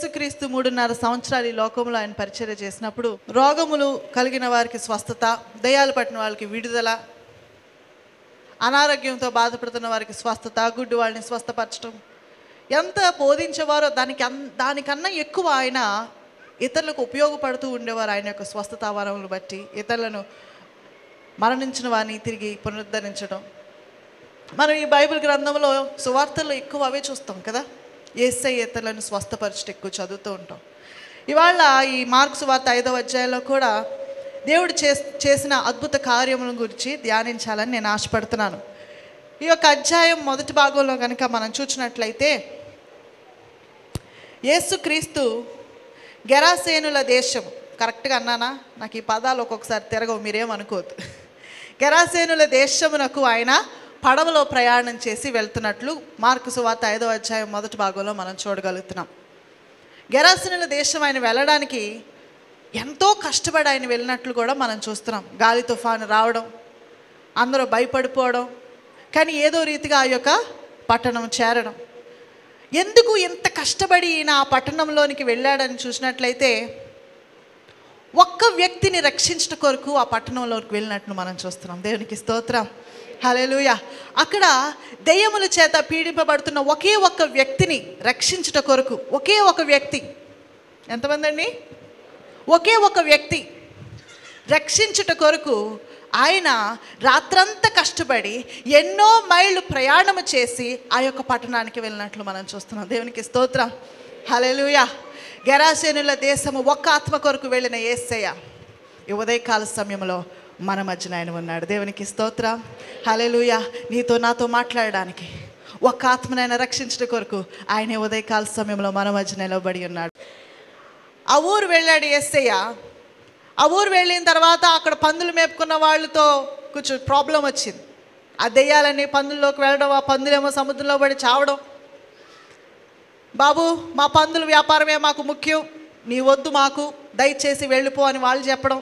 యేసుక్రీస్తు 3.5 సంవత్సరాలు ఈ లోకంలో ఆయన పరిచర్య చేసినప్పుడు రోగములు కలిగిన వారికి స్వస్థత, దయ్యాలు పట్టిన వాళ్ళకి విడుదల, అనారోగ్యంతో బాధపడుతున్న వారికి స్వస్థత, గుడ్డి వాళ్ళని స్వస్థపరచడం ఎంత బోధించేవారో దానికన్నా ఎక్కువ ఆయన ఇతరులకు ఉపయోగపడుతూ ఉండేవారు. ఆయన యొక్క స్వస్థత వరములు బట్టి ఇతరులను మరణించిన వారిని తిరిగి పునరుద్ధరించడం. మనం ఈ బైబిల్ గ్రంథంలో సువార్తల్లో ఎక్కువ అవే చూస్తాం కదా. యేసయ్య ఇతరులను స్వస్థపరచడం ఎక్కువ చదువుతూ ఉంటాం. ఇవాళ ఈ మార్కు సువార్త 5వ అధ్యాయంలో కూడా దేవుడు చేసిన అద్భుత కార్యముల గురించి ధ్యానించాలని నేను ఆశపడుతున్నాను. ఈ యొక్క అధ్యాయం మొదటి భాగంలో కనుక మనం చూసినట్లయితే యేసుక్రీస్తు గెరాసేనుల దేశం, కరెక్ట్గా అన్నానా? నాకు ఈ పదాలు ఒక్కొక్కసారి తిరగవు, మీరేమనుకోవద్దు. గెరాసేనుల దేశమునకు ఆయన పడవలో ప్రయాణం చేసి వెళ్తున్నట్లు మార్కు సువార్త 5వ అధ్యాయం మొదటి భాగంలో మనం చూడగలుగుతున్నాం. గెరాసేనుల దేశం ఆయన వెళ్ళడానికి ఎంతో కష్టపడి ఆయన వెళ్ళినట్లు కూడా మనం చూస్తున్నాం. గాలి తుఫాను రావడం, అందరూ భయపడిపోవడం, కానీ ఏదో రీతిగా ఆ యొక్క పట్టణం చేరడం. ఎందుకు ఇంత కష్టపడి ఈయన ఆ పట్టణంలోనికి వెళ్ళాడని చూసినట్లయితే ఒక్క వ్యక్తిని రక్షించట కొరకు ఆ పట్టణంలోకి వెళ్ళినట్లు మనం చూస్తున్నాం. దేవునికి స్తోత్రం, హల్లెలూయా. అక్కడ దెయ్యముల చేత పీడింపబడుతున్న ఒకే ఒక్క వ్యక్తిని రక్షించుట కొరకు, ఒకే ఒక వ్యక్తి, ఎంతమంది అండి? ఒకే ఒక వ్యక్తి రక్షించుట కొరకు ఆయన రాత్రంతా కష్టపడి ఎన్నో మైళ్ళు ప్రయాణము చేసి ఆ యొక్క పట్టణానికి వెళ్ళినట్లు మనం చూస్తున్నాం. దేవునికి స్తోత్రం, హల్లెలూయా. గెరాసేనుల దేశము ఒక్క ఆత్మ కొరకు వెళ్ళిన యేసయ్య ఈ ఉదయకాల సమయంలో మన మధ్యన ఆయన ఉన్నాడు. దేవునికి స్తోత్రం, హల్లెలూయా. నీతో నాతో మాట్లాడడానికి ఒక్క ఆత్మనైనా రక్షించడం కొరకు ఆయన ఉదయకాల సమయంలో మన మధ్యన నిలబడి ఉన్నాడు. ఆ ఊరు వెళ్ళాడు యేసయ్య. ఆ ఊరు వెళ్ళిన తర్వాత అక్కడ పందులు మేపుకున్న వాళ్ళతో కొంచెం ప్రాబ్లం వచ్చింది. ఆ దెయ్యాలన్నీ పందుల్లోకి వెళ్ళడం, ఆ పందులేమో సముద్రంలో పడి చావడం. బాబు, మా పందుల వ్యాపారమే మాకు ముఖ్యం, నీ వద్దు మాకు, దయచేసి వెళ్ళిపో అని వాళ్ళు చెప్పడం.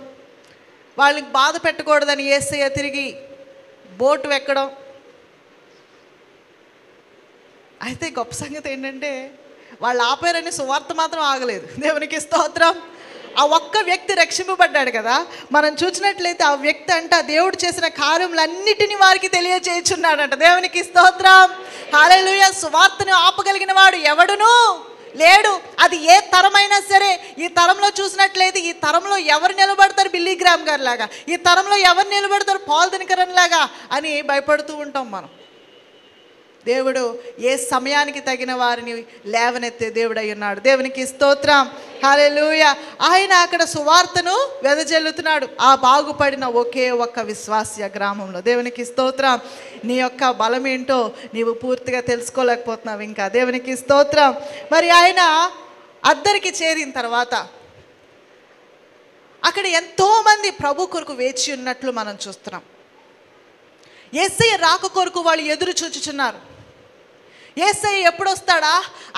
వాళ్ళకి బాధ పెట్టకూడదని యేసయ్య తిరిగి బోటు ఎక్కడం. అయితే గొప్ప సంగతి ఏంటంటే వాళ్ళు ఆపారని సువార్త మాత్రం ఆగలేదు. దేవునికి స్తోత్రం. ఆ ఒక్క వ్యక్తి రక్షింపబడ్డాడు కదా. మనం చూసినట్లయితే ఆ వ్యక్తి అంట దేవుడు చేసిన కార్యములన్నిటినీ వారికి తెలియజేయుచున్నాడంట. దేవునికి స్తోత్రం, హల్లెలూయా. సువార్తను ఆపగలిగిన వాడు ఎవడును లేడు. అది ఏ తరమైనా సరే. ఈ తరంలో చూసినట్లయితే ఈ తరంలో ఎవరు నిలబడతారు బిల్లీ గ్రామ్ గారి లాగా, ఈ తరంలో ఎవరు నిలబడతారు పాల్ దినకరన్ లాగా అని భయపడుతూ ఉంటాం మనం. దేవుడు ఏ సమయానికి తగిన వారిని లేవనెత్తే దేవుడు అయి ఉన్నాడు. దేవునికి స్తోత్రం, హల్లెలూయా. ఆయన అక్కడ సువార్తను వెదజల్లుతున్నాడు ఆ బాగుపడిన ఒకే ఒక్క విశ్వాస గ్రామంలో. దేవునికి స్తోత్రం. నీ యొక్క బలం ఏంటో నీవు పూర్తిగా తెలుసుకోలేకపోతున్నావు ఇంకా. దేవునికి స్తోత్రం. మరి ఆయన అద్దరికి చేరిన తర్వాత అక్కడ ఎంతోమంది ప్రభు కొరకు వేచి ఉన్నట్లు మనం చూస్తున్నాం. యేసయ్య రాక కొరకు వాళ్ళు ఎదురు చూచుచున్నారు. యేసయ్య ఎప్పుడు వస్తాడా?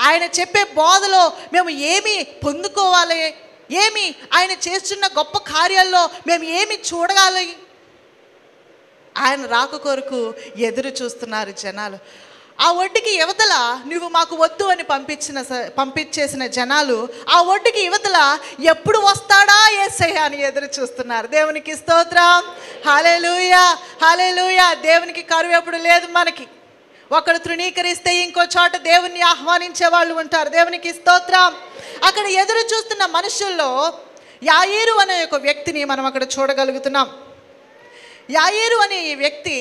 ఆయన చెప్పే బోధలో మేము ఏమి పొందుకోవాలి, ఏమి ఆయన చేస్తున్న గొప్ప కార్యాల్లో మేము ఏమి చూడగాలి, ఆయన రాక కొరకు ఎదురు చూస్తున్నారు జనాలు. ఆ ఒడ్డుకి యువతల నువ్వు మాకు వద్దు అని పంపించేసిన జనాలు ఆ ఒడ్డుకి యువతల ఎప్పుడు వస్తాడా యేసయ్య అని ఎదురు చూస్తున్నారు. దేవునికి స్తోత్రం, హల్లెలూయా, హల్లెలూయా. దేవునికి కరువు ఎప్పుడు లేదు మనకి. ఒకడు తృణీకరిస్తే ఇంకో చోట దేవుణ్ణి ఆహ్వానించే వాళ్ళు ఉంటారు. దేవునికి స్తోత్రం. అక్కడ ఎదురు చూస్తున్న మనుషుల్లో యాయీరు అనే ఒక వ్యక్తిని మనం అక్కడ చూడగలుగుతున్నాం. యాయీరు అనే ఈ వ్యక్తి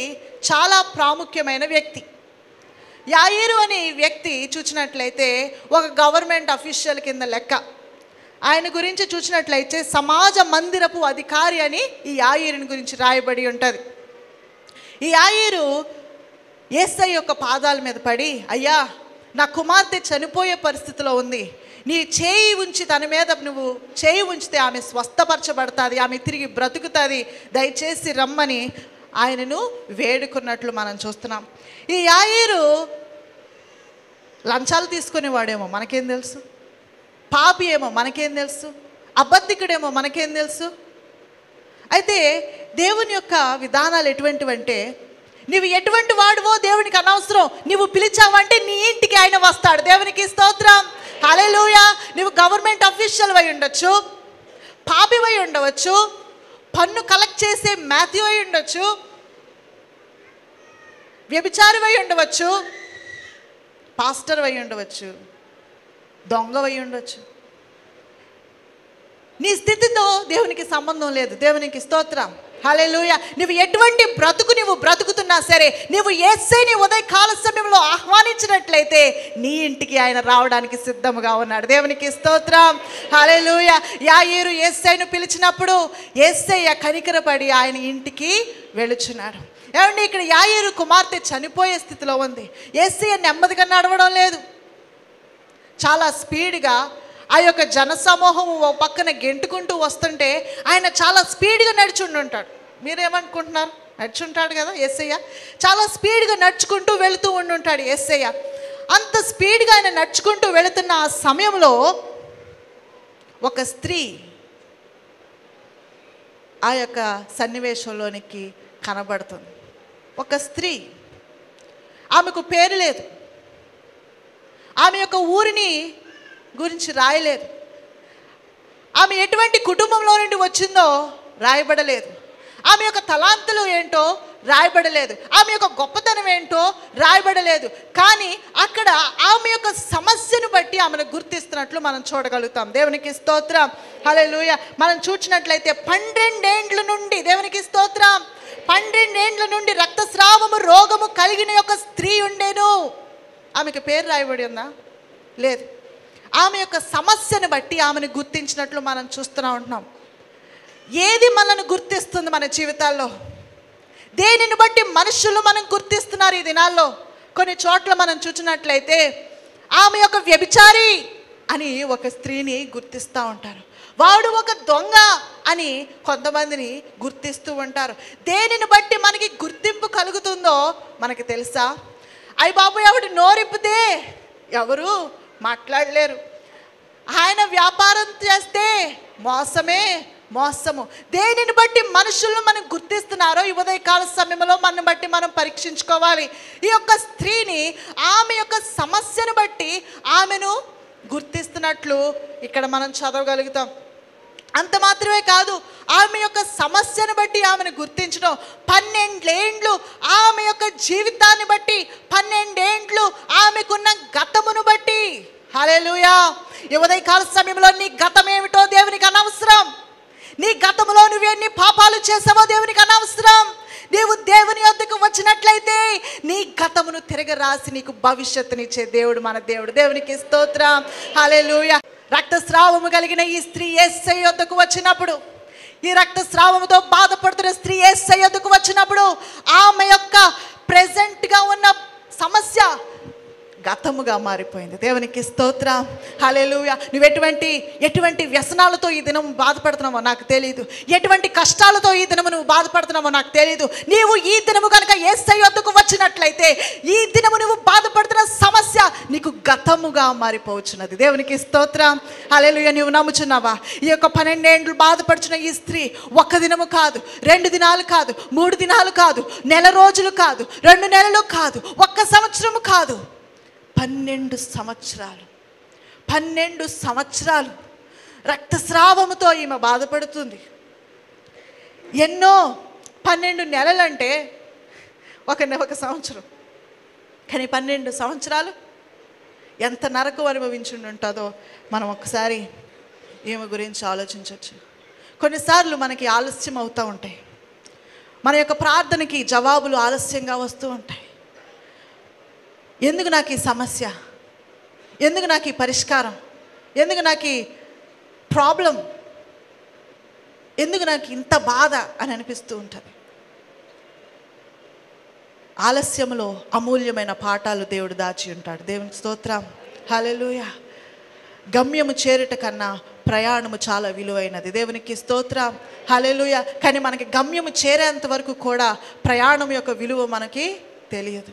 చాలా ప్రాముఖ్యమైన వ్యక్తి. యాయీరు అనే ఈ వ్యక్తి చూసినట్లయితే ఒక గవర్నమెంట్ అఫీషియల్ కింద లెక్క. ఆయన గురించి చూసినట్లయితే సమాజ మందిరపు అధికారి అని ఈ యాయీరుని గురించి రాయబడి ఉంటుంది. ఈ యాయీరు యేసయ్య యొక్క పాదాల మీద పడి, అయ్యా నా కుమార్తె చనిపోయే పరిస్థితిలో ఉంది, నీ చేయి ఉంచి తన మీద నువ్వు చేయి ఉంచితే ఆమె స్వస్థపరచబడుతుంది, ఆమె తిరిగి బ్రతుకుతుంది, దయచేసి రమ్మని ఆయనను వేడుకున్నట్లు మనం చూస్తున్నాం. ఈ యాయీరు లంచాలు తీసుకునేవాడేమో మనకేం తెలుసు, పాపి ఏమో మనకేం తెలుసు, అబద్ధికుడేమో మనకేం తెలుసు. అయితే దేవుని యొక్క విధానాలు ఎటువంటివంటే నువ్వు ఎటువంటి వాడువో దేవునికి అనవసరం, నువ్వు పిలిచావంటే నీ ఇంటికి ఆయన వస్తాడు. దేవునికి స్తోత్రం, హల్లెలూయా. నువ్వు గవర్నమెంట్ అఫీషియల్ అయి ఉండొచ్చు, పాపివై ఉండవచ్చు, పన్ను కలెక్ట్ చేసే మాథ్యూ అయి ఉండొచ్చు, వ్యభిచారివై ఉండవచ్చు, పాస్టర్ అయి ఉండవచ్చు, దొంగవై ఉండవచ్చు. నీ స్థితితో దేవునికి సంబంధం లేదు. దేవునికి స్తోత్రం. హల్లెలూయా. నువ్వు ఎటువంటి బ్రతుకు నువ్వు బ్రతుకుతున్నా సరే, నువ్వు యేసయ్యని ఉదయకాల సమయంలో ఆహ్వానించినట్లయితే నీ ఇంటికి ఆయన రావడానికి సిద్ధముగా ఉన్నాడు. దేవునికి స్తోత్రం. హల్లెలూయా. యాయీరు యేసయ్యను పిలిచినప్పుడు యేసయ్య కనికరపడి ఆయన ఇంటికి వెళుచున్నాడు. ఏమండి, ఇక్కడ యాయీరు కుమార్తె చనిపోయే స్థితిలో ఉంది. యేసయ్య నెమ్మదిగా నడవడం లేదు, చాలా స్పీడ్గా ఆ యొక్క జనసమూహం ఓ పక్కన గెంటుకుంటూ వస్తుంటే ఆయన చాలా స్పీడ్గా నడుచుండి ఉంటాడు. మీరేమనుకుంటున్నారు? నడుచుంటాడు కదా యేసయ్య. చాలా స్పీడ్గా నడుచుకుంటూ వెళుతూ ఉండుంటాడు యేసయ్య. అంత స్పీడ్గా ఆయన నడుచుకుంటూ వెళుతున్న ఆ సమయంలో ఒక స్త్రీ ఆ యొక్క సన్నివేశంలోనికి కనబడుతుంది. ఒక స్త్రీ, ఆమెకు పేరు లేదు, ఆమె యొక్క ఊరిని గురించి రాయలేదు, ఆమె ఎటువంటి కుటుంబంలో నుండి వచ్చిందో రాయబడలేదు, ఆమె యొక్క తలాంతులు ఏంటో రాయబడలేదు, ఆమె యొక్క గొప్పతనం ఏంటో రాయబడలేదు. కానీ అక్కడ ఆమె యొక్క సమస్యను బట్టి ఆమెను గుర్తిస్తున్నట్లు మనం చూడగలుగుతాం. దేవునికి స్తోత్రం. హల్లెలూయా. మనం చూసినట్లయితే 12 ఏండ్ల నుండి, దేవునికి స్తోత్రం, 12 ఏండ్ల నుండి రక్తస్రావము రోగము కలిగిన యొక్క స్త్రీ ఉండేను. ఆమెకు పేరు రాయబడి ఉందా? లేదు. ఆమె యొక్క సమస్యను బట్టి ఆమెను గుర్తించినట్లు మనం చూస్తూ ఉంటున్నాం. ఏది మనల్ని గుర్తిస్తుంది మన జీవితాల్లో? దేనిని బట్టి మనుషులు మనం గుర్తిస్తున్నారు ఈ దినాల్లో? కొన్ని చోట్ల మనం చూసినట్లయితే ఆమె యొక్క వ్యభిచారి అని ఒక స్త్రీని గుర్తిస్తూ ఉంటారు, వాడు ఒక దొంగ అని కొంతమందిని గుర్తిస్తూ ఉంటారు. దేనిని బట్టి మనకి గుర్తింపు కలుగుతుందో మనకి తెలుసా? అయ్య బాబు, ఎవడు నోరిప్పితే ఎవరు మాట్లాడలేరు, ఆయన వ్యాపారం చేస్తే మోసమే మోసము. దేనిని బట్టి మనుషులను మనం గుర్తిస్తున్నారో ఈ ఉదయకాల సమయంలో మనం బట్టి మనం పరీక్షించుకోవాలి. ఈ యొక్క స్త్రీని ఆమె యొక్క సమస్యను బట్టి ఆమెను గుర్తిస్తున్నట్లు ఇక్కడ మనం చదవగలుగుతాం. అంత మాత్రమే కాదు, ఆమె యొక్క సమస్యను బట్టి ఆమెను గుర్తించడం, 12 ఏండ్లు ఆమె యొక్క జీవితాన్ని బట్టి, 12 ఏండ్లు ఆమెకున్న గతమును బట్టి. హల్లెలూయా. ఈ ఉదయకాల సమయంలో నీ గతం ఏమిటో దేవునికి అనవసరం. నీ గతంలో నువ్వు ఎన్ని పాపాలు చేసావో దేవునికి అనవసరం. నీవు దేవుని యొద్దకు వచ్చినట్లయితే నీ గతమును తిరగ రాసి నీకు భవిష్యత్తునిచ్చే దేవుడు మన దేవుడు. దేవునికి స్తోత్రం. హల్లెలూయా. రక్తస్రావము కలిగిన ఈ స్త్రీ యేసయ్య యొద్దకు వచ్చినప్పుడు, ఈ రక్తస్రావముతో బాధపడుతున్న స్త్రీ యేసయ్య యొద్దకు వచ్చినప్పుడు ఆమె యొక్క ప్రెజెంట్గా ఉన్న సమస్య గతముగా మారిపోయింది. దేవునికి స్తోత్రం. హల్లెలూయా. నువ్వు ఎటువంటి వ్యసనాలతో ఈ దినం బాధపడుతున్నావో నాకు తెలియదు, ఎటువంటి కష్టాలతో ఈ దినము నువ్వు బాధపడుతున్నావో నాకు తెలియదు. నీవు ఈ దినము కనుక యేసయ్య వద్దకు వచ్చినట్లయితే ఈ దినము నువ్వు బాధపడుతున్న సమస్య నీకు గతముగా మారిపోవచ్చున్నది. దేవునికి స్తోత్రం. హల్లెలూయా. నువ్వు నమ్ముచున్నావా? ఈ యొక్క 12 ఏండ్లు బాధపడుచున్న ఈ స్త్రీ 1 దినము కాదు, 2 దినాలు కాదు, 3 దినాలు కాదు, నెల రోజులు కాదు, 2 నెలలు కాదు, 1 సంవత్సరము కాదు, 12 సంవత్సరాలు, 12 సంవత్సరాలు రక్తస్రావముతో ఈమె బాధపడుతుంది. ఎన్నో 12 నెలలంటే ఒక సంవత్సరం, కానీ 12 సంవత్సరాలు ఎంత నరకం అనుభవించి ఉంటుందో మనం ఒకసారి ఈమె గురించి ఆలోచించవచ్చు. కొన్నిసార్లు మనకి ఆలస్యం అవుతూ ఉంటాయి, మన యొక్క ప్రార్థనకి జవాబులు ఆలస్యంగా వస్తూ ఉంటాయి. ఎందుకు నాకు ఈ సమస్య? ఎందుకు నాకు ఈ పరిష్కారం? ఎందుకు నాకు ఈ ప్రాబ్లం? ఎందుకు నాకు ఇంత బాధ అని అనిపిస్తూ ఉంటుంది. ఆలస్యంలో అమూల్యమైన పాఠాలు దేవుడు దాచి ఉంటాడు. దేవుని స్తోత్రం. హల్లెలూయా. గమ్యము చేరుట కన్నా ప్రయాణము చాలా విలువైనది. దేవునికి స్తోత్రం. హల్లెలూయా. కానీ మనకి గమ్యము చేరేంత వరకు కూడా ప్రయాణం యొక్క విలువ మనకి తెలియదు.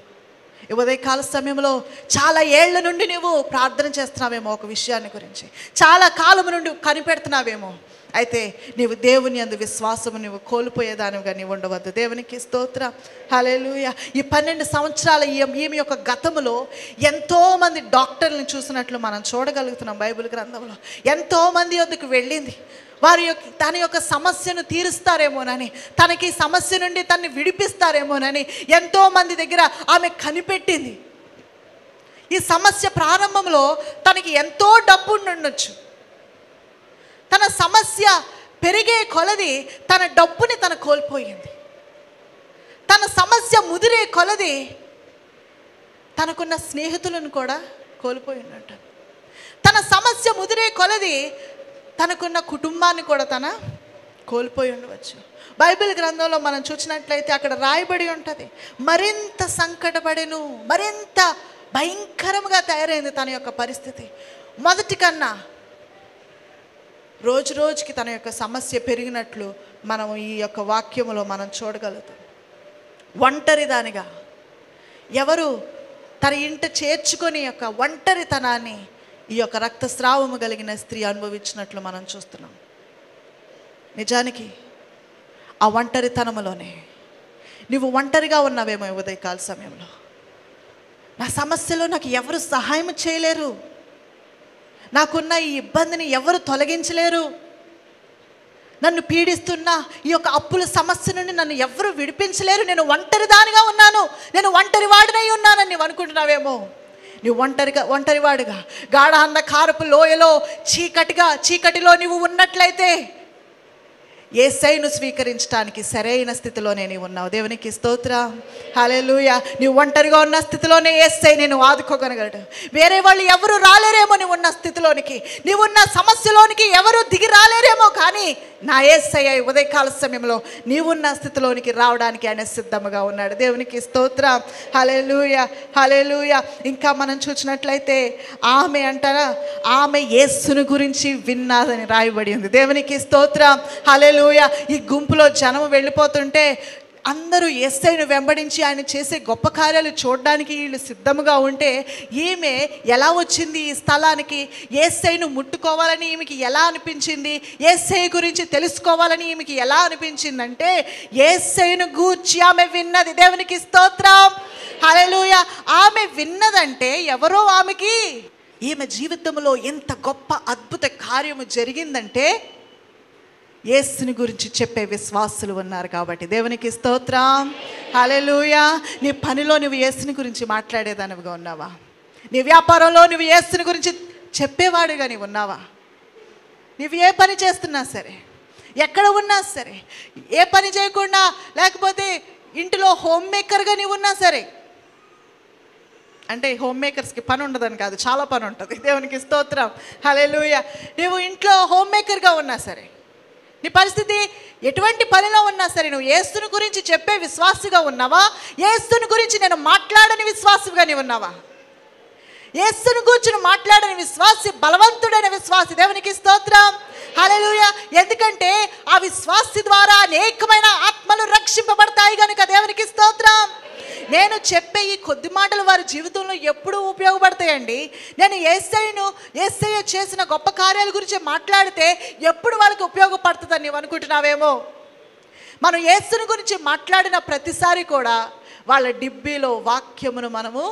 ఈ ఉదయకాల సమయంలో చాలా ఏళ్ల నుండి నువ్వు ప్రార్థన చేస్తున్నావేమో ఒక విషయాన్ని గురించి, చాలా కాలం నుండి కనిపెడుతున్నావేమో, అయితే నీవు దేవుని యందు విశ్వాసము నువ్వు కోల్పోయేదానివిగా నీవు ఉండవద్దు. దేవునికి స్తోత్రం. హల్లెలూయా. ఈ 12 సంవత్సరాల ఈమె యొక్క గతములో ఎంతోమంది డాక్టర్లను చూసినట్లు మనం చూడగలుగుతున్నాం బైబిల్ గ్రంథంలో. ఎంతోమంది వద్దకు వెళ్ళింది, తన యొక్క సమస్యను తీరుస్తారేమోనని, తనకి సమస్య నుండి తనని విడిపిస్తారేమోనని ఎంతోమంది దగ్గర ఆమె కనిపెట్టింది. ఈ సమస్య ప్రారంభంలో తనకి ఎంతో డబ్బు ఉండొచ్చు. తన సమస్య పెరిగే కొలది తన డబ్బుని తను కోల్పోయింది. తన సమస్య ముదిరే కొలది తనకున్న స్నేహితులను కూడా కోల్పోయి ఉన్నట్టు. తన సమస్య ముదిరే కొలది తనకున్న కుటుంబాన్ని కూడా తన కోల్పోయి ఉండవచ్చు. బైబిల్ గ్రంథంలో మనం చూసినట్లయితే అక్కడ రాయబడి ఉంటుంది, మరింత సంకటపడెను, మరింత భయంకరంగా తయారైంది తన యొక్క పరిస్థితి. మొదటి కన్నా రోజు రోజుకి తన యొక్క సమస్య పెరిగినట్లు మనం ఈ యొక్క వాక్యములో మనం చూడగలుగుతాం. ఒంటరిదానిగా, ఎవరు తన ఇంట చేర్చుకొని యొక్క ఒంటరితనాన్ని ఈ యొక్క రక్తస్రావము కలిగిన స్త్రీ అనుభవించినట్లు మనం చూస్తున్నాం. నిజానికి ఆ ఒంటరితనములోనే నువ్వు ఒంటరిగా ఉన్నావేమో ఉదయకాల సమయంలో. నా సమస్యలో నాకు ఎవరు సహాయం చేయలేరు, నాకున్న ఈ ఇబ్బందిని ఎవరు తొలగించలేరు, నన్ను పీడిస్తున్న ఈ యొక్క అప్పుల సమస్య నుండి నన్ను ఎవరు విడిపించలేరు, నేను ఒంటరిదానిగా ఉన్నాను, నేను ఒంటరి వాడినై ఉన్నానని నువ్వు అనుకుంటున్నావేమో. నువ్వు ఒంటరివాడుగా గాఢ అంధకారపు లోయలో చీకటిలో నువ్వు ఉన్నట్లయితే యేసయ్యను స్వీకరించడానికి సరైన స్థితిలోనే నీవు ఉన్నావు. దేవునికి స్తోత్రం. హల్లెలూయా. నీవు ఒంటరిగా ఉన్న స్థితిలోనే యేసయ్య నేను ఆదుకోగలగలడు. వేరే వాళ్ళు ఎవరు రాలేరేమో నీవు ఉన్న స్థితిలోనికి, నీవున్న సమస్యలోనికి ఎవరు దిగి రాలేరేమో, కానీ నా యేసయ్య ఉదయకాల సమయంలో నీవున్న స్థితిలోనికి రావడానికి ఆయన సిద్ధముగా ఉన్నాడు. దేవునికి స్తోత్రం. హల్లెలూయా, హల్లెలూయా. ఇంకా మనం చూసినట్లయితే ఆమె అంటారా, ఆమె యేసుని గురించి విన్నాదని రాయబడి ఉంది. దేవునికి స్తోత్రం. హల్లెలూయా. ఈ గుంపులో జనం వెళ్ళిపోతుంటే అందరూ యేసయ్యను వెంబడించి ఆయన చేసే గొప్ప కార్యాలు చూడడానికి వీళ్ళు సిద్ధముగా ఉంటే ఈమె ఎలా వచ్చింది ఈ స్థలానికి? యేసయ్యను ముట్టుకోవాలని ఈమెకి ఎలా అనిపించింది? యేసయ్య గురించి తెలుసుకోవాలని ఈమెకి ఎలా అనిపించిందంటే యేసయ్యను గూర్చి ఆమె విన్నది. దేవునికి స్తోత్రం. హల్లెలూయా. ఆమె విన్నదంటే ఎవరో ఆమెకి ఈమె జీవితంలో ఎంత గొప్ప అద్భుత కార్యము జరిగిందంటే యేసుని గురించి చెప్పే విశ్వాసులు ఉన్నారు కాబట్టి. దేవునికి స్తోత్రం. హల్లెలూయా. నీ పనిలో నువ్వు యేసుని గురించి మాట్లాడేదానివిగా ఉన్నావా? నీ వ్యాపారంలో నువ్వు యేసుని గురించి చెప్పేవాడుగా నీవు ఉన్నావా? నువ్వు ఏ పని చేస్తున్నా సరే, ఎక్కడ ఉన్నా సరే, ఏ పని చేయకుండా లేకపోతే ఇంటిలో హోమ్ మేకర్గా నీవు ఉన్నా సరే, అంటే హోమ్ మేకర్స్కి పని ఉండదని కాదు, చాలా పని ఉంటుంది. దేవునికి స్తోత్రం. హల్లెలూయా. నువ్వు ఇంట్లో హోమ్ మేకర్గా ఉన్నా సరే, నీ పరిస్థితి ఎటువంటి పనిలో ఉన్నా సరే, నువ్వు యేసుని గురించి చెప్పే విశ్వాసిగా ఉన్నావా? యేసుని గురించి నేను మాట్లాడని విశ్వాసిగా నీవు ఉన్నావా? యేసుని గురించి మాట్లాడని విశ్వాసి బలవంతుడైన విశ్వాసి. దేవునికి స్తోత్రం. హల్లెలూయా. ఎందుకంటే ఆ విశ్వాసి ద్వారా అనేకమైన ఆత్మలు రక్షింపబడతాయి కనుక. దేవునికి స్తోత్రం. నేను చెప్పే ఈ కొద్ది మాటలు వారి జీవితంలో ఎప్పుడూ ఉపయోగపడతాయండి. నేను యేసయ్య చేసిన గొప్ప కార్యాల గురించి మాట్లాడితే ఎప్పుడు వాళ్ళకి ఉపయోగపడుతుందని నీవు అనుకుంటున్నావేమో. మనం యేసుని గురించి మాట్లాడిన ప్రతిసారి కూడా వాళ్ళ డిబ్బీలో వాక్యమును మనము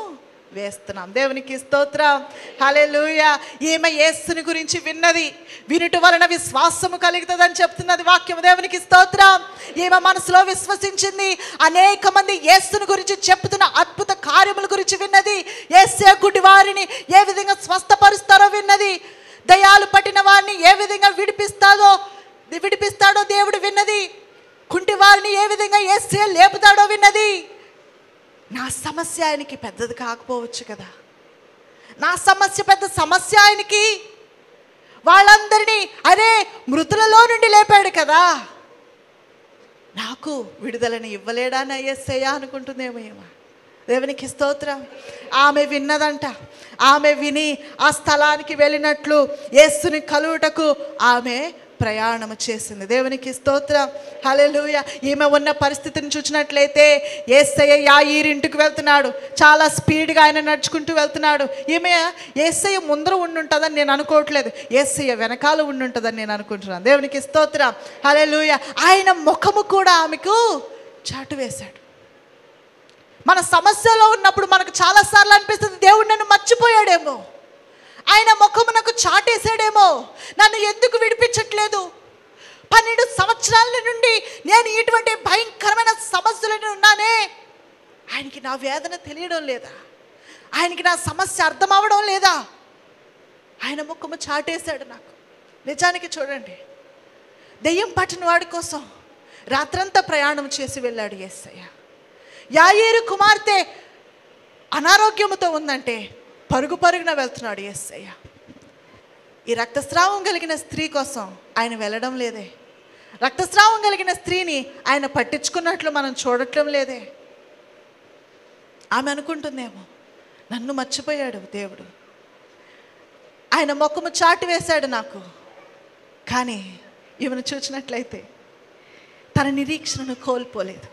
వేస్తున్నాం. దేవునికి స్తోత్రం. హల్లెలూయా. ఈమె యేసుని గురించి విన్నది, వినుట వలన విశ్వాసము కలుగుతుందని చెప్తున్నది వాక్యం. దేవునికి స్తోత్రం. ఈమె మనసులో విశ్వసించింది. అనేక మంది యేసుని గురించి చెప్తున్న అద్భుత కార్యముల గురించి విన్నది. యేసయ్య గుడ్డి వారిని ఏ విధంగా స్వస్థపరుస్తారో విన్నది. దయ్యాలు పట్టిన వారిని ఏ విధంగా విడిపిస్తాడో దేవుడు విన్నది. కుంటి వారిని ఏ విధంగా యేసయ్య లేపుతాడో విన్నది. నా సమస్య ఆయనకి పెద్దది కాకపోవచ్చు కదా, నా సమస్య పెద్ద సమస్య ఆయనకి. వాళ్ళందరినీ అరే మృతులలో నుండి లేపాడు కదా, నాకు విడుదలని ఇవ్వలేడా నా యేసయ్య అనుకుంటుందేమో ఏమో. దేవునికి స్తోత్రం. ఆమె విన్నదంట. ఆమె విని ఆ స్థలానికి వెళ్ళినట్లు యేసుని కలువుటకు ఆమె ప్రయాణము చేసింది. దేవునికి స్తోత్రం. హల్లెలూయా. ఈమె ఉన్న పరిస్థితిని చూసినట్లయితే యేసయ్య యాయీరు ఇంటికి వెళ్తున్నాడు, చాలా స్పీడ్గా ఆయన నడుచుకుంటూ వెళ్తున్నాడు. ఈమె యేసయ్య ముందర ఉండుంటుందని నేను అనుకోవట్లేదు, యేసయ్య వెనకాల ఉండుంటుందని నేను అనుకుంటున్నాను. దేవునికి స్తోత్రం. హల్లెలూయా. ఆయన ముఖము కూడా ఆమెకు చాటు వేశాడు. మన సమస్యలో ఉన్నప్పుడు మనకు చాలాసార్లు అనిపిస్తుంది, దేవుడు నన్ను మర్చిపోయాడేమో, ఆయన ముఖమునకు చాటేశాడేమో, నన్ను ఎందుకు విడిపించట్లేదు, 12 సంవత్సరాల నుండి నేను ఇటువంటి భయంకరమైన సమస్యలను ఉన్నానే, ఆయనకి నా వేదన తెలియడం లేదా, ఆయనకి నా సమస్య అర్థం అవ్వడం లేదా, ఆయన ముఖము చాటేశాడు నాకు. నిజానికి చూడండి, దెయ్యం పట్టిన వాడి కోసం రాత్రంతా ప్రయాణం చేసి వెళ్ళాడు యేసయ్య. యాయీరు కుమార్తె అనారోగ్యముతో ఉందంటే పరుగు పరుగున వెళ్తున్నాడు యేసయ్య. ఈ రక్తస్రావం కలిగిన స్త్రీ కోసం ఆయన వెళ్ళడం లేదే, రక్తస్రావం కలిగిన స్త్రీని ఆయన పట్టించుకున్నట్లు మనం చూడటం లేదే. ఆమె అనుకుంటుందేమో, నన్ను మర్చిపోయాడు దేవుడు, ఆయన ముఖము చాటు వేశాడు నాకు. కానీ ఈమెను చూసినట్లయితే తన నిరీక్షణను కోల్పోలేదు.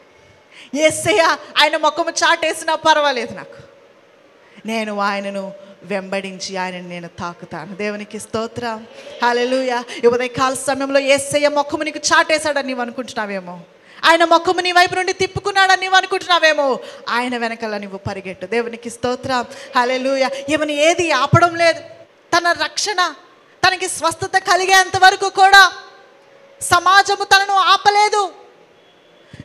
యేసయ్య ఆయన ముఖము చాటేసినా పర్వాలేదు, నాకు నేను ఆయనను వెంబడించి ఆయనను నేను తాకుతాను. దేవునికి స్తోత్రం. హల్లెలూయా. ఈ ఉదయకాల సమయంలో యేసయ్య ముఖము నీకు చాటేశాడని నీవు అనుకుంటున్నావేమో, ఆయన ముఖము నీ వైపు నుండి తిప్పుకున్నాడని నీవు అనుకుంటున్నావేమో, ఆయన వెనకాల నువ్వు పరిగెట్టు. దేవునికి స్తోత్రం. హల్లెలూయా. ఈమెను ఏది ఆపడం లేదు. తన రక్షణ, తనకి స్వస్థత కలిగేంత వరకు కూడా సమాజము తనను ఆపలేదు.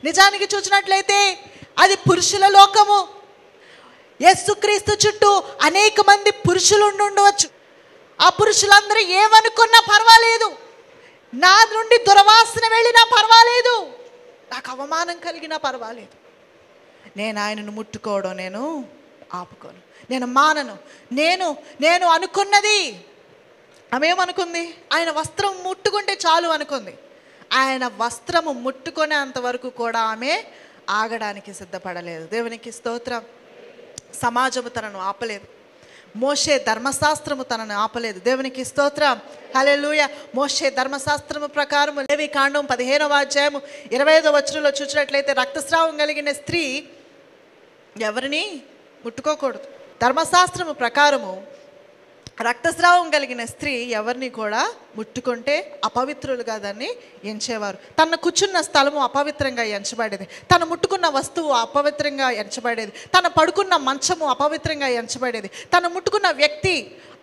నిజానికి చూసినట్లయితే అది పురుషుల లోకము. యేసుక్రీస్తు చుట్టూ అనేక మంది పురుషులు ఉండవచ్చు. ఆ పురుషులందరూ ఏమనుకున్నా పర్వాలేదు, నా నుండి దుర్వాసన వెళ్ళినా పర్వాలేదు, నాకు అవమానం కలిగినా పర్వాలేదు, నేను ఆయనను ముట్టుకోవడం నేను ఆపుకోను, నేను మానను. నేను అనుకున్నది, ఆమె ఏమనుకుంది, ఆయన వస్త్రం ముట్టుకుంటే చాలు అనుకుంది. ఆయన వస్త్రము ముట్టుకునేంతవరకు కూడా ఆమె ఆగడానికి సిద్ధపడలేదు. దేవునికి స్తోత్రం. సమాజము తనను ఆపలేదు, మోషే ధర్మశాస్త్రము తనను ఆపలేదు. దేవునికి స్తోత్రం. హల్లెలూయా. మోషే ధర్మశాస్త్రము ప్రకారము లేవికాండం 15వ అధ్యాయము 25వ వచనంలో చూసినట్లయితే రక్తస్రావం కలిగిన స్త్రీ ఎవరిని ముట్టుకోకూడదు. ధర్మశాస్త్రము ప్రకారము రక్తస్రావం కలిగిన స్త్రీ ఎవరిని కూడా ముట్టుకుంటే అపవిత్రులుగా దాన్ని ఎంచేవారు. తను కూర్చున్న స్థలము అపవిత్రంగా ఎంచబడేది, తను ముట్టుకున్న వస్తువు అపవిత్రంగా ఎంచబడేది, తను పడుకున్న మంచము అపవిత్రంగా ఎంచబడేది, తను ముట్టుకున్న వ్యక్తి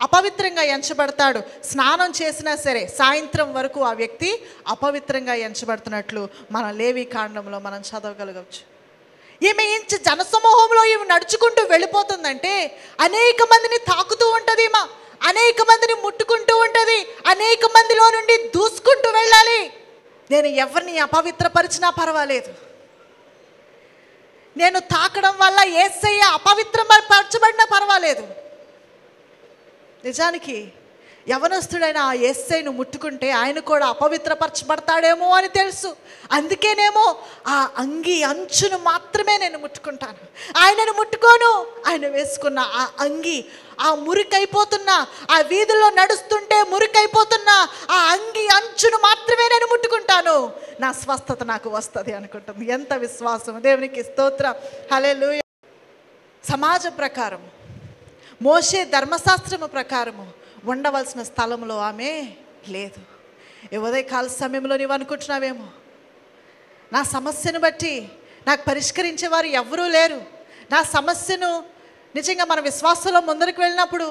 అపవిత్రంగా ఎంచబడతాడు. స్నానం చేసినా సరే సాయంత్రం వరకు ఆ వ్యక్తి అపవిత్రంగా ఎంచబడుతున్నట్లు మన లేవికాండంలో మనం చదవగలగవచ్చు. ఈమె ఇంచి జనసమూహంలో ఈమె నడుచుకుంటూ వెళ్ళిపోతుందంటే అనేక మందిని తాకుతూ ఉంటుంది, ఈమె అనేక మందిని ముట్టుకుంటూ ఉంటుంది, అనేక మందిలో నుండి దూసుకుంటూ వెళ్ళాలి. నేను ఎవరిని అపవిత్రపరిచినా పర్వాలేదు, నేను తాకడం వల్ల యేసయ్య అపవిత్రపరచబడినా పర్వాలేదు. నిజానికి యవనస్తుడైన ఆ యేసయ్యను ముట్టుకుంటే ఆయన కూడా అపవిత్రపరచబడతాడేమో అని తెలుసు. అందుకేనేమో ఆ అంగి అంచును మాత్రమే నేను ముట్టుకుంటాను, ఆయనను ముట్టుకోను. ఆయన వేసుకున్న ఆ అంగి, ఆ మురికైపోతున్న, ఆ వీధుల్లో నడుస్తుంటే మురికైపోతున్న ఆ అంగి అంచును మాత్రమే నేను ముట్టుకుంటాను, నా స్వస్థత నాకు వస్తుంది అనుకుంటుంది. ఎంత విశ్వాసం! దేవునికి స్తోత్రం. హల్లెలూయా. సమాజ ప్రకారం, మోషే ధర్మశాస్త్రము ప్రకారము ఉండవలసిన స్థలంలో ఆమె లేదు. ఈ ఉదయకాల సమయంలో నీవు అనుకుంటున్నావేమో, నా సమస్యను బట్టి నాకు పరిష్కరించేవారు ఎవరూ లేరు, నా సమస్యను నిజంగా మన విశ్వాసంలో ముందరికి వెళ్ళినప్పుడు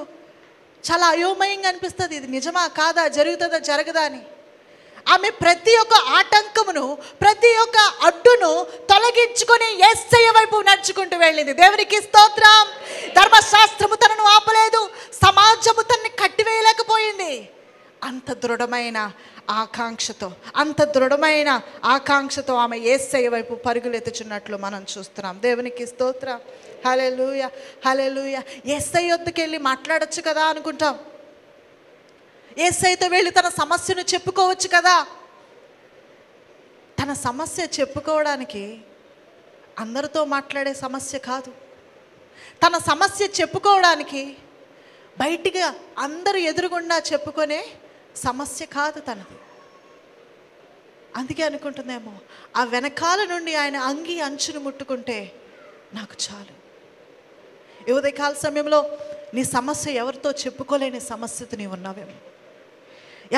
చాలా అయోమయంగా అనిపిస్తుంది, ఇది నిజమా కాదా, జరుగుతుందా జరగదా అని. ఆమె ప్రతి ఒక్క ఆటంకమును, ప్రతి ఒక్క అడ్డును తొలగించుకొని యేసయ్య వైపు నడుచుకుంటూ వెళ్ళింది. దేవునికి స్తోత్రం. ధర్మశాస్త్రము తనను ఆపలేదు, సమాజము తనని కట్టివేయలేకపోయింది. అంత దృఢమైన ఆకాంక్షతో ఆమె యేసయ్య వైపు పరుగులెత్తుచున్నట్లు మనం చూస్తున్నాం. దేవునికి స్తోత్రం. హల్లెలూయా, హల్లెలూయా. యేసయ్య వద్దకు వెళ్ళి మాట్లాడొచ్చు కదా అనుకుంటాం, యేసయ్యతో వెళ్ళి తన సమస్యను చెప్పుకోవచ్చు కదా. తన సమస్య చెప్పుకోవడానికి అందరితో మాట్లాడే సమస్య కాదు, తన సమస్య చెప్పుకోవడానికి బయటిగా అందరూ ఎదురుగుండా చెప్పుకునే సమస్య కాదు తనది. అందుకే అనుకుంటుందేమో, ఆ వెనకాల నుండి ఆయన అంగి అంచును ముట్టుకుంటే నాకు చాలు. ఈ ఉదయకాల సమయంలో నీ సమస్య ఎవరితో చెప్పుకోలేని సమస్యతో నీవు ఉన్నావేమో,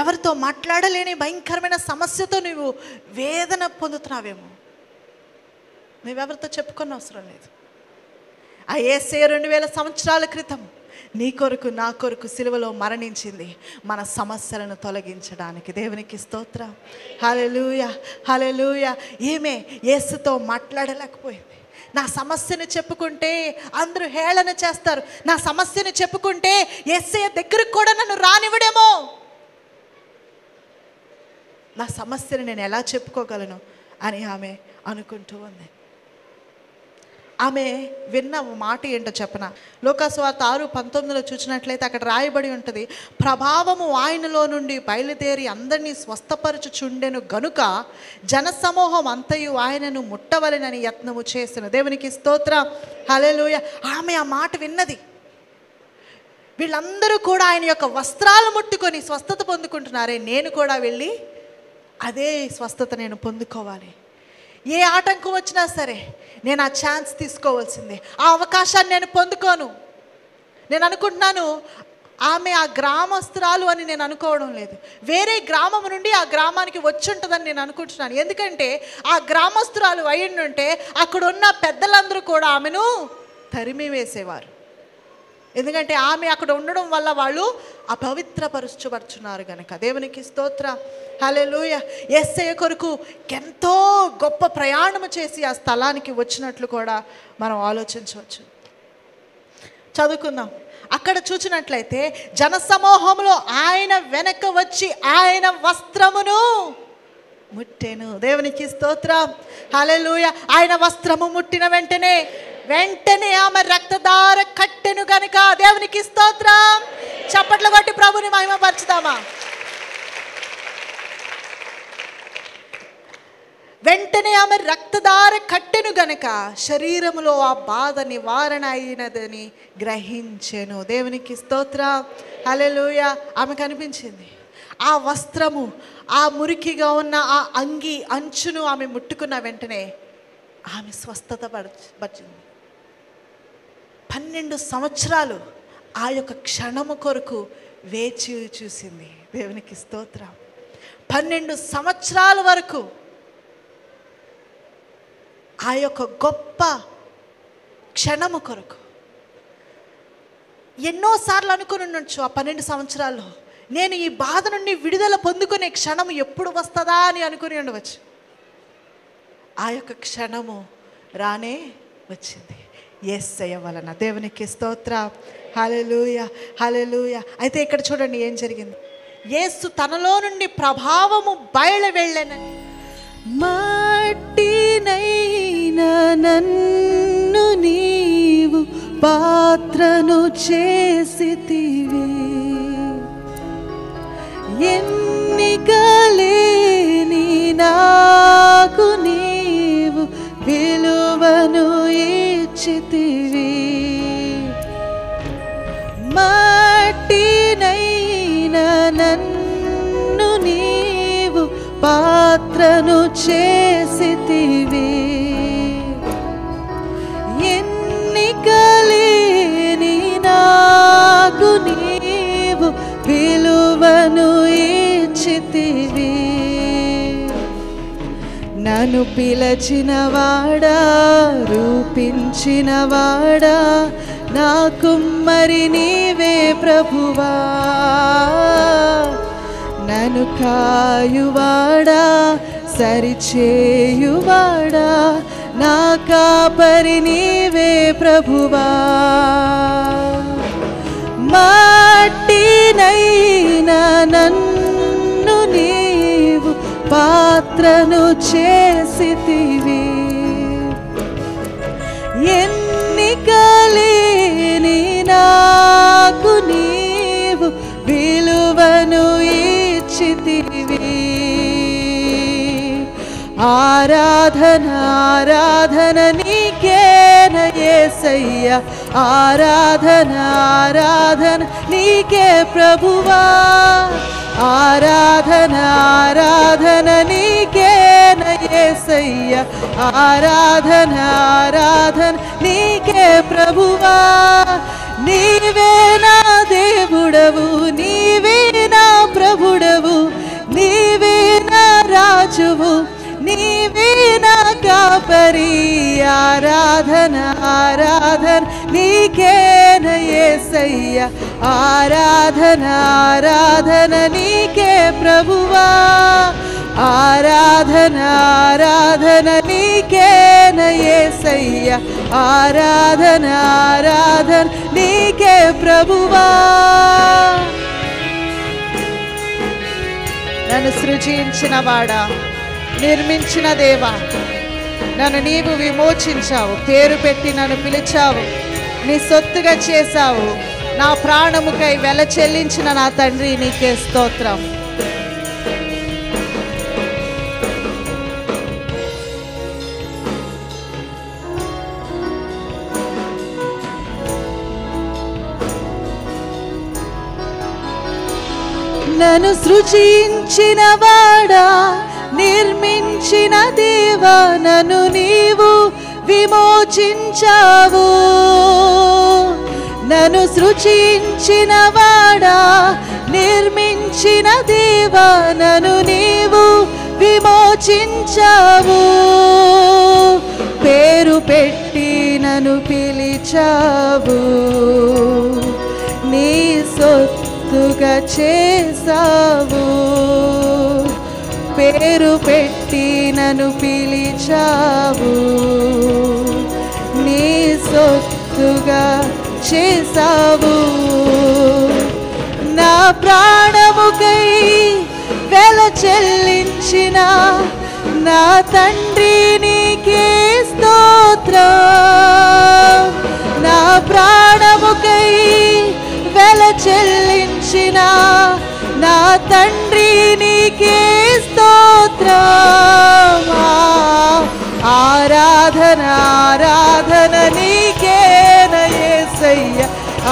ఎవరితో మాట్లాడలేని భయంకరమైన సమస్యతో నువ్వు వేదన పొందుతున్నావేమో. నువ్వెవరితో చెప్పుకున్న అవసరం లేదు. ఆ యేసయ్య 2000 సంవత్సరాల క్రితం నీ కొరకు నా కొరకు సిలువలో మరణించింది మన సమస్యలను తొలగించడానికి. దేవునికి స్తోత్రం. హల్లెలూయా, హల్లెలూయా. ఈమె యేసుతో మాట్లాడలేకపోయింది. నా సమస్యను చెప్పుకుంటే అందరూ హేళన చేస్తారు, నా సమస్యను చెప్పుకుంటే యేసయ్య దగ్గరికి కూడా నన్ను రానివ్వడేమో, నా సమస్యను నేను ఎలా చెప్పుకోగలను అని ఆమె అనుకుంటూ ఉంది. ఆమె విన్న మాట ఏంటో చెప్పన, లోకాసువార్త 6:19 చూసినట్లయితే అక్కడ రాయబడి ఉంటుంది, ప్రభావము ఆయనలో నుండి బయలుదేరి అందరినీ స్వస్థపరచుచుండెను గనుక జనసమూహం అంతయు ఆయనను ముట్టవలెనని యత్నము చేసెను. దేవునికి స్తోత్రం. హల్లెలూయా. ఆమె ఆ మాట విన్నది. వీళ్ళందరూ కూడా ఆయన యొక్క వస్త్రాలు ముట్టుకొని స్వస్థత పొందుకుంటున్నారే, నేను కూడా వెళ్ళి అదే స్వస్థత నేను పొందుకోవాలి. ఏ ఆటంకం వచ్చినా సరే నేను ఆ ఛాన్స్ తీసుకోవాల్సిందే, ఆ అవకాశాన్ని నేను పొందుకోను. నేను అనుకుంటున్నాను ఆమె ఆ గ్రామస్తురాలు అని నేను అనుకోవడం లేదు, వేరే గ్రామం నుండి ఆ గ్రామానికి వచ్చి ఉంటుందని నేను అనుకుంటున్నాను. ఎందుకంటే ఆ గ్రామస్తురాలు అయ్యిండుంటే అక్కడ ఉన్న పెద్దలందరూ కూడా ఆమెను తరిమి వేసేవారు. ఎందుకంటే ఆమె అక్కడ ఉండడం వల్ల వాళ్ళు అపవిత్రపరచబడుచున్నారు కనుక. దేవునికి స్తోత్రం. హల్లెలూయా. యేసయ్య కొరకు ఎంతో గొప్ప ప్రయాణము చేసి ఆ స్థలానికి వచ్చినట్లు కూడా మనం ఆలోచించవచ్చు. చదువుకుందాం. అక్కడ చూసినట్లయితే జనసమూహంలో ఆయన వెనక వచ్చి ఆయన వస్త్రమును ముట్టెను. దేవునికి స్తోత్రం. హల్లెలూయా. ఆయన వస్త్రము ముట్టిన వెంటనే ఆమె రక్తధార కట్టెను గనుక. దేవునికి స్తోత్రం. చప్పట్లు కొట్టి ప్రభుని మహిమపరచుదామా. వెంటనే ఆమె రక్తధార కట్టెను గనుక శరీరములో ఆ బాధ నివారణ అయినదని గ్రహించెను. దేవునికి స్తోత్రం. హల్లెలూయా. ఆమె కనిపించింది. ఆ వస్త్రము, ఆ మురికిగా ఉన్న ఆ అంగి అంచును ఆమె ముట్టుకున్న వెంటనే ఆమె స్వస్థత పడిచింది. 12 సంవత్సరాలు ఆ యొక్క క్షణము కొరకు వేచి చూసింది. దేవునికి స్తోత్రం. 12 సంవత్సరాల వరకు ఆ యొక్క గొప్ప క్షణము కొరకు ఎన్నోసార్లు అనుకుని ఉండొచ్చు. ఆ 12 సంవత్సరాల్లో నేను ఈ బాధ నుండి విడుదల పొందుకునే క్షణము ఎప్పుడు వస్తుందా అని అనుకుని ఉండవచ్చు. ఆ యొక్క క్షణము రానే వచ్చింది యేసయ్య వలన. దేవునికి స్తోత్రం. హల్లెలూయా, హల్లెలూయా. అయితే ఇక్కడ చూడండి ఏం జరిగింది. యేసు తనలో నుండి ప్రభావము బయలు వెళ్ళనని, మట్టినైనా నన్ను నీవు పాత్రను చేసితివి, ఎన్నికలేని నాకు నీవు విలువను ఇచ్చితివి, మట్టినైనా నన్ను నీవు పాత్రను చేసితివి, ఎన్నికలేని నాకు నీవు విలువను ఇచ్చితివి. నన్ను పిలచినవాడా, రూపించినవాడా, నా కుమ్మరి నీవే ప్రభువా, నన్ను కాయువాడా, సరిచేయువాడా, నా కాపరి నీవే ప్రభువా, మట్టినైనా నన్ను నీవు పాత్రను చేసితివి, ఎన్నికలేని నాకు నీవు విలువను ఇచ్చితివి. ఆరాధన ఆరాధన నీకేన యేసయ్య, ఆరాధన ఆరాధన నీకే ప్రభువా, ఆరాధన ఆరాధన నీకేన యేసయ్య ఆరాధన ఆరాధన నీకే ప్రభువా నీవే నా దేవుడవు నీవే నా ప్రభుడవు నీవే నా రాజువు నీవే నా కాపరి ఆరాధన ఆరాధన నీకేన యేసయ్య ఆరాధన ఆరాధన నీకే ప్రభువా ఆరాధన ఆరాధన నీకేన యేసయ్య ఆరాధన ఆరాధన నీకే ప్రభువా నన్ను సృజించిన వాడా నిర్మించిన దేవా నన్ను నీవు విమోచించావు పేరు పెట్టి నన్ను పిలిచావు నీ సొత్తుగా చేశావు నా ప్రాణముకై వెల చెల్లించిన నా తండ్రి నీకే స్తోత్రం నన్ను సృజించిన వాడా నిర్మించిన దేవా నన్ను నీవు విమోచించావు నన్ను సృజించిన వాడా నిర్మించిన దేవా నన్ను నీవు విమోచించావు పేరు పెట్టి నన్ను పిలిచావు నీ సొత్తుగా చేసావు పేరు పెట్టి నన్ను పిలిచావు నీ సొత్తుగా చేసావు నా ప్రాణముకై వెల చెల్లించిన నా తండ్రి నీకే స్తోత్రం నా ప్రాణముకై వెల చెల్లించిన నా తండ్రి నీకే స్తోత్రం ఆరాధన ఆరాధన నీకేన యేసయ్య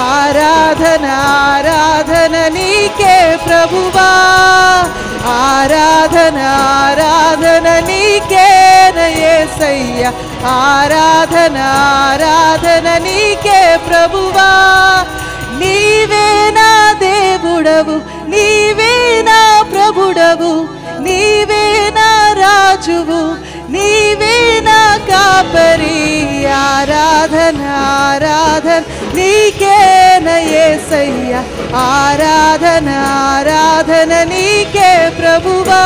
ఆరాధన ఆరాధన నీకే ప్రభువా ఆరాధన ఆరాధన నీకేన యేసయ్య ఆరాధన ఆరాధన నీకే ప్రభువా నీవే నా దేవుడవు నీవే నా ప్రభుడవు నీవే నా రాజువు నీవే నా కాపరి ఆరాధన ఆరాధన నీకేన యేసయ్య ఆరాధన ఆరాధన నీకే ప్రభువా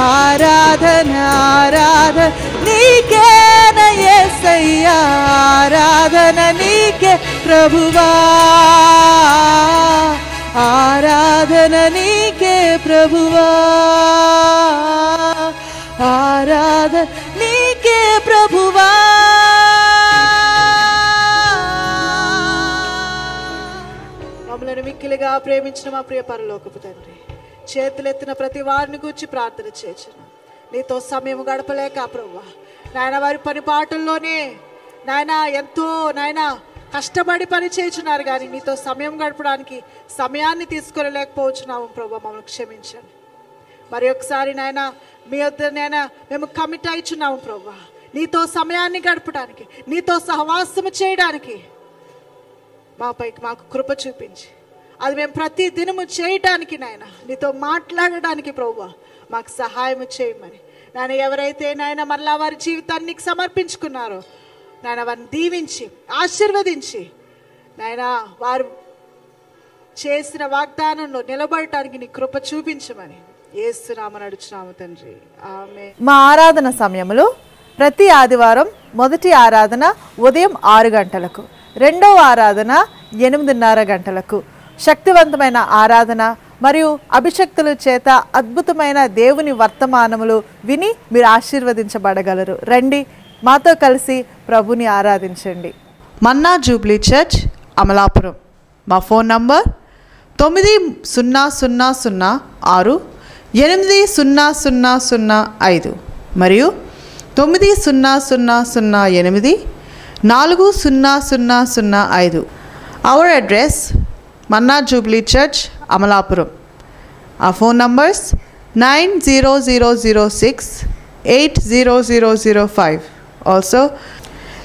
ఆరాధన ఆరాధన నీకేన యేసయ్య ఆరాధన నీకే ప్రభువా ఆరాధన నీకే ప్రభువా ఆరాధన నీకే ప్రభువా మమ్మల్ని మిక్కిలిగా ప్రేమించిన మా ప్రియ పరలోకపు తండ్రి చేతులెత్తిన ప్రతి వారిని గురించి ప్రార్థన చేయుచున్నాం నీతో సమయం గడపలేక ప్రభువా నాయన వారి పని పాటల్లోనే నాయన ఎంతో నాయన కష్టపడి పని చేయుచున్నారు కానీ నీతో సమయం గడపడానికి సమయాన్ని తీసుకురలేకపోవచ్చున్నాము ప్రభు మమ్మల్ని క్షమించండి మరి ఒకసారి నాయన మీ వద్ద నాయన మేము కమిట్ అయిచున్నాము ప్రభు నీతో సమయాన్ని గడపడానికి నీతో సహవాసము చేయడానికి మాకు కృప చూపించి అది మేము ప్రతి దినము చేయడానికి నాయన నీతో మాట్లాడడానికి ప్రభు మాకు సహాయం చేయమని నాయన ఎవరైతే నాయన మరలా వారి జీవితాన్ని నీకు సమర్పించుకున్నారో నాయన వారిని దీవించి ఆశీర్వదించి నాయన వారు చేసిన వాగ్దానంలో నిలబడటానికి నీ కృప చూపించమని యేసునామమున అడుగుచున్నాము తండ్రి ఆమేన్. మా ఆరాధన సమయంలో ప్రతి ఆదివారం మొదటి ఆరాధన ఉదయం 6 గంటలకు, రెండవ ఆరాధన 8:30 గంటలకు. శక్తివంతమైన ఆరాధన మరియు అభిషక్తుల చేత అద్భుతమైన దేవుని వర్తమానములు విని మీరు ఆశీర్వదించబడగలరు. రండి, మాతో కలిసి ప్రభుని ఆరాధించండి. మన్నా జూబ్లీ చర్చ్, అమలాపురం. మా ఫోన్ నంబర్ 9006 800005 మరియు 9008 400005. Our address, Manna Jubilee Church, Amalapuram. Our phone numbers 90006 80005. Also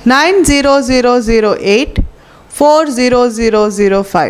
90008 40005.